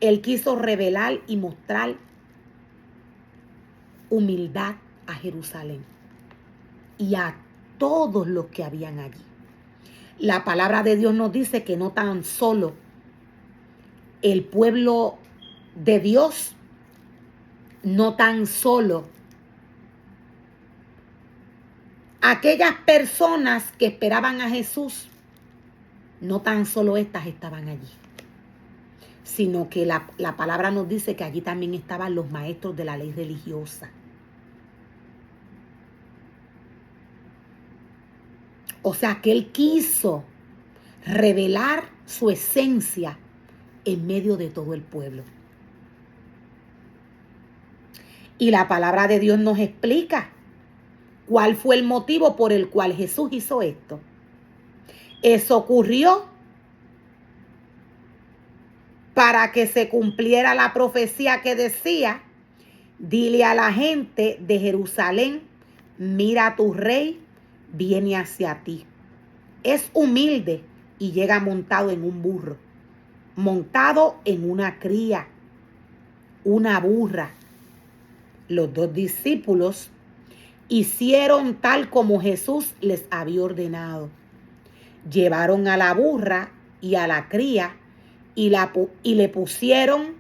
Él quiso revelar y mostrar humildad a Jerusalén y a todos los que habían allí. La palabra de Dios nos dice que no tan solo el pueblo de Dios, no tan solo aquellas personas que esperaban a Jesús, no tan solo estas estaban allí, sino que la palabra nos dice que allí también estaban los maestros de la ley religiosa. O sea que Él quiso revelar su esencia en medio de todo el pueblo. Y la palabra de Dios nos explica cuál fue el motivo por el cual Jesús hizo esto. Eso ocurrió para que se cumpliera la profecía que decía: dile a la gente de Jerusalén, mira, tu rey viene hacia ti. Es humilde y llega montado en un burro, montado en una cría, una burra. Los 2 discípulos hicieron tal como Jesús les había ordenado. Llevaron a la burra y a la cría y le pusieron,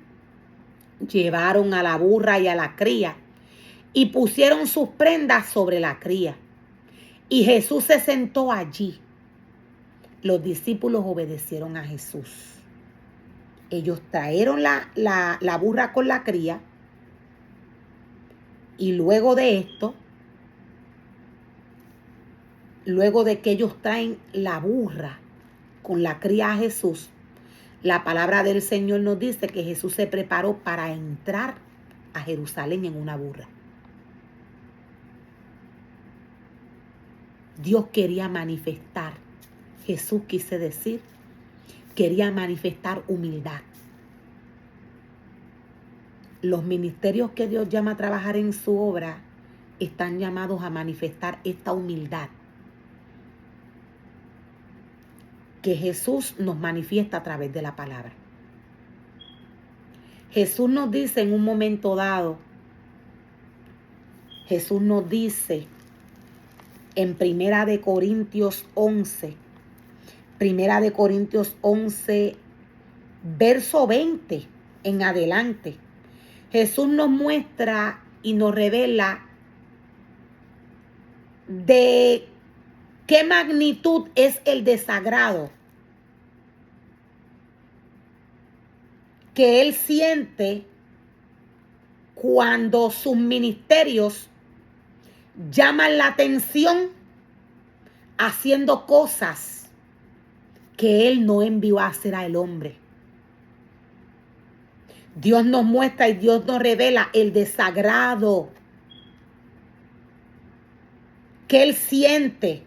llevaron a la burra y a la cría y pusieron sus prendas sobre la cría. Y Jesús se sentó allí. Los discípulos obedecieron a Jesús. Ellos trajeron la burra con la cría y luego de esto, luego de que ellos traen la burra con la cría a Jesús, la palabra del Señor nos dice que Jesús se preparó para entrar a Jerusalén en una burra. Dios quería manifestar, Jesús quise decir, quería manifestar humildad. Los ministerios que Dios llama a trabajar en su obra están llamados a manifestar esta humildad que Jesús nos manifiesta a través de la palabra. Jesús nos dice en un momento dado, Jesús nos dice en Primera de Corintios 11, verso 20 en adelante, Jesús nos muestra y nos revela de qué magnitud es el desagrado que Él siente cuando sus ministerios llaman la atención haciendo cosas que Él no envió a hacer al hombre. Dios nos muestra y Dios nos revela el desagrado que Él siente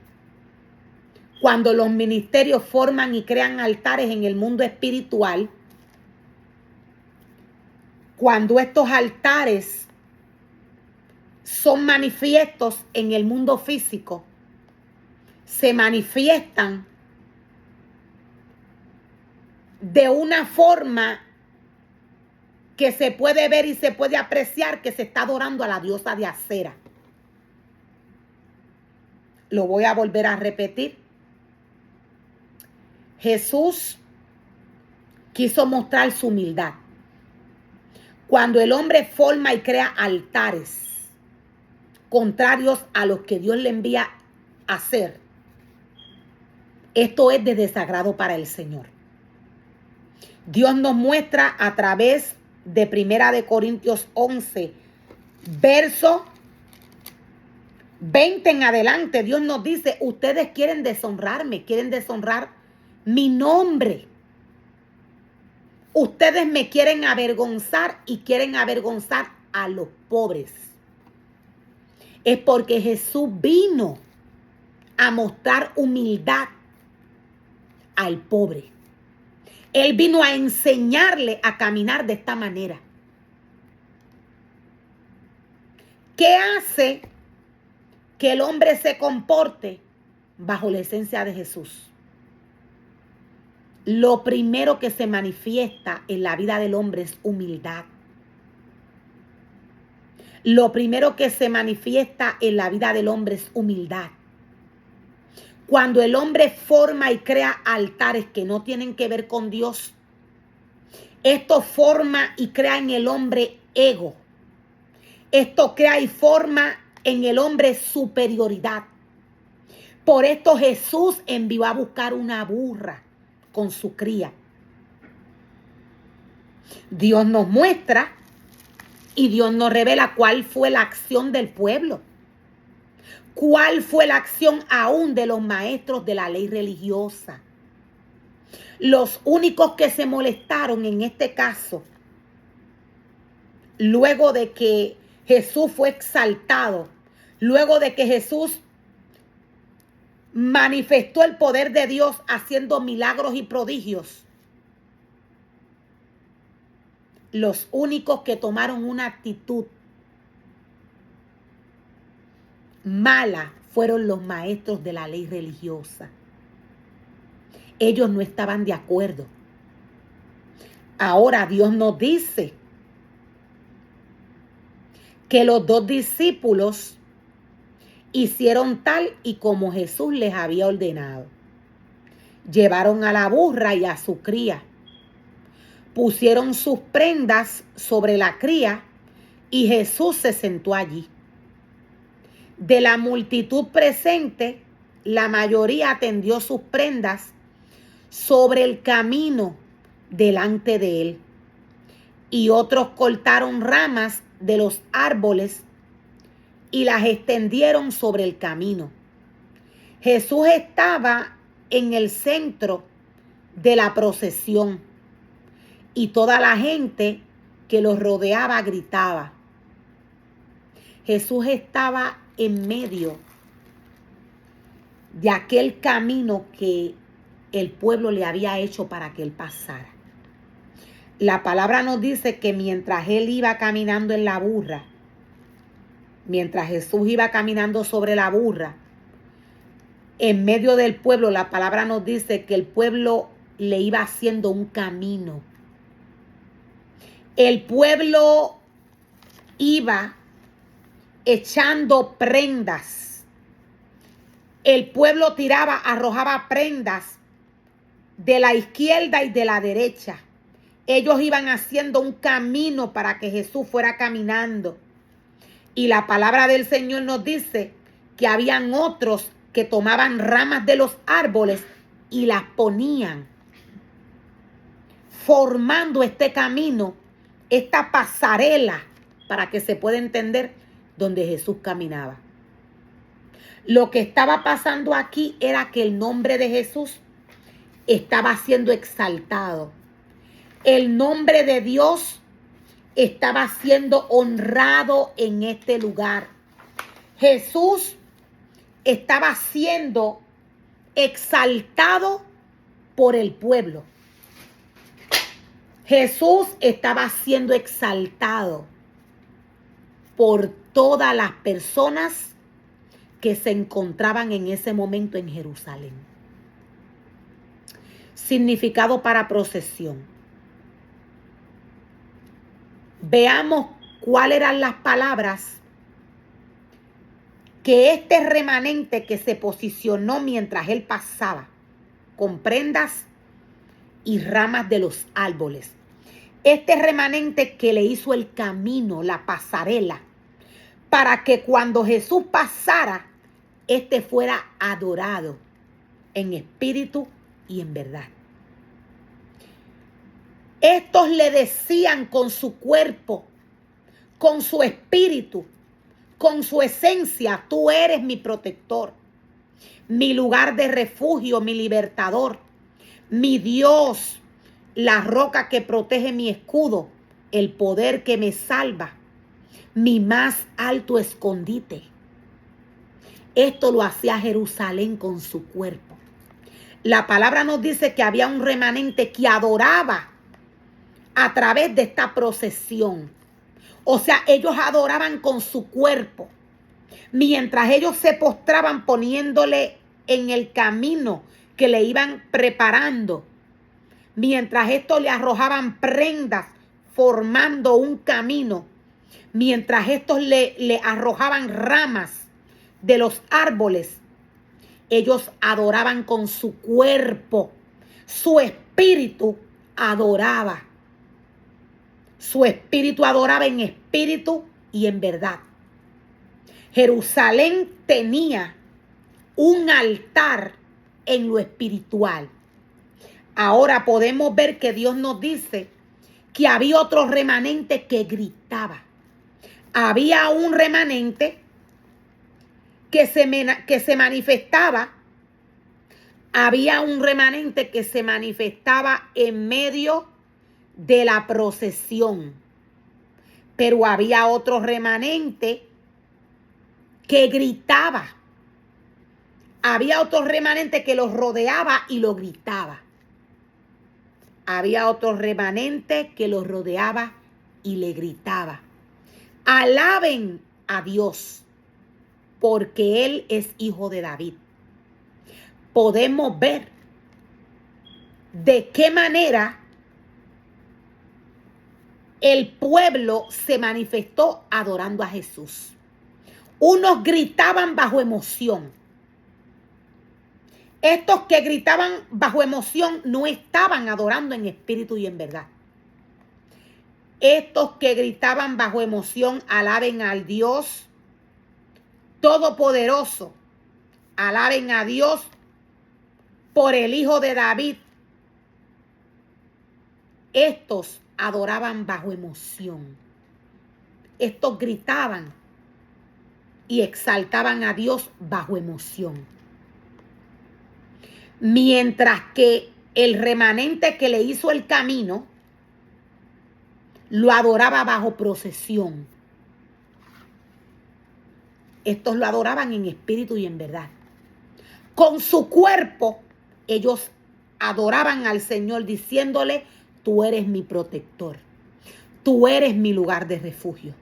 cuando los ministerios forman y crean altares en el mundo espiritual, cuando estos altares son manifiestos en el mundo físico, se manifiestan de una forma que se puede ver y se puede apreciar que se está adorando a la diosa de Acera. Lo voy a volver a repetir. Jesús quiso mostrar su humildad. Cuando el hombre forma y crea altares contrarios a los que Dios le envía a hacer, esto es de desagrado para el Señor. Dios nos muestra a través de Primera de Corintios 11, verso 20 en adelante. Dios nos dice: ustedes quieren deshonrarme, quieren deshonrar mi nombre. Ustedes me quieren avergonzar y quieren avergonzar a los pobres. Es porque Jesús vino a mostrar humildad al pobre. Él vino a enseñarle a caminar de esta manera. ¿Qué hace que el hombre se comporte bajo la esencia de Jesús? lo primero que se manifiesta en la vida del hombre es humildad. Lo primero que se manifiesta en la vida del hombre es humildad. Cuando el hombre forma y crea altares que no tienen que ver con Dios, esto forma y crea en el hombre ego. Esto crea y forma en el hombre superioridad. Por esto Jesús envió a buscar una burra con su cría. Dios nos muestra y Dios nos revela cuál fue la acción del pueblo. ¿Cuál fue la acción aún de los maestros de la ley religiosa? Los únicos que se molestaron en este caso, luego de que Jesús fue exaltado, luego de que Jesús manifestó el poder de Dios haciendo milagros y prodigios, los únicos que tomaron una actitud mala fueron los maestros de la ley religiosa. Ellos no estaban de acuerdo. Ahora Dios nos dice que los dos discípulos hicieron tal y como Jesús les había ordenado. Llevaron a la burra y a su cría. Pusieron sus prendas sobre la cría y Jesús se sentó allí. De la multitud presente, la mayoría tendió sus prendas sobre el camino delante de él, y otros cortaron ramas de los árboles y las extendieron sobre el camino. Jesús estaba en el centro de la procesión y toda la gente que los rodeaba gritaba. Jesús estaba en medio de aquel camino que el pueblo le había hecho para que él pasara. La palabra nos dice que mientras él iba caminando en la burra, mientras Jesús iba caminando sobre la burra, en medio del pueblo, la palabra nos dice que el pueblo le iba haciendo un camino. El pueblo iba echando prendas. El pueblo tiraba, arrojaba prendas de la izquierda y de la derecha. Ellos iban haciendo un camino para que Jesús fuera caminando. Y la palabra del Señor nos dice que habían otros que tomaban ramas de los árboles y las ponían, formando este camino, esta pasarela, para que se pueda entender donde Jesús caminaba. Lo que estaba pasando aquí era que el nombre de Jesús estaba siendo exaltado. El nombre de Dios estaba siendo honrado en este lugar. Jesús estaba siendo exaltado por el pueblo. Jesús estaba siendo exaltado por todas las personas que se encontraban en ese momento en Jerusalén. Significado para procesión. Veamos cuáles eran las palabras que este remanente que se posicionó mientras él pasaba con prendas y ramas de los árboles. Este remanente que le hizo el camino, la pasarela, para que cuando Jesús pasara, este fuera adorado en espíritu y en verdad. Estos le decían con su cuerpo, con su espíritu, con su esencia: tú eres mi protector, mi lugar de refugio, mi libertador, mi Dios, la roca que protege mi escudo, el poder que me salva, mi más alto escondite. Esto lo hacía Jerusalén con su cuerpo. La palabra nos dice que había un remanente que adoraba a través de esta procesión. O sea, ellos adoraban con su cuerpo. Mientras ellos se postraban poniéndole en el camino que le iban preparando, mientras estos le arrojaban prendas formando un camino, mientras estos le arrojaban ramas de los árboles, ellos adoraban con su cuerpo. Su espíritu adoraba. Su espíritu adoraba en espíritu y en verdad. Jerusalén tenía un altar en lo espiritual. Ahora podemos ver que Dios nos dice que había otro remanente que gritaba. Había un remanente que se manifestaba. Había un remanente que se manifestaba en medio de la procesión. Pero había otro remanente que gritaba. Había otro remanente que los rodeaba y lo gritaba. Había otro remanente que los rodeaba y le gritaba: alaben a Dios, porque Él es hijo de David. Podemos ver de qué manera el pueblo se manifestó adorando a Jesús. Unos gritaban bajo emoción. Estos que gritaban bajo emoción no estaban adorando en espíritu y en verdad. Estos que gritaban bajo emoción, alaben al Dios Todopoderoso. Alaben a Dios por el Hijo de David. Estos adoraban bajo emoción. Estos gritaban y exaltaban a Dios bajo emoción. Mientras que el remanente que le hizo el camino lo adoraba bajo procesión. Estos lo adoraban en espíritu y en verdad. Con su cuerpo, ellos adoraban al Señor diciéndole: tú eres mi protector. Tú eres mi lugar de refugio.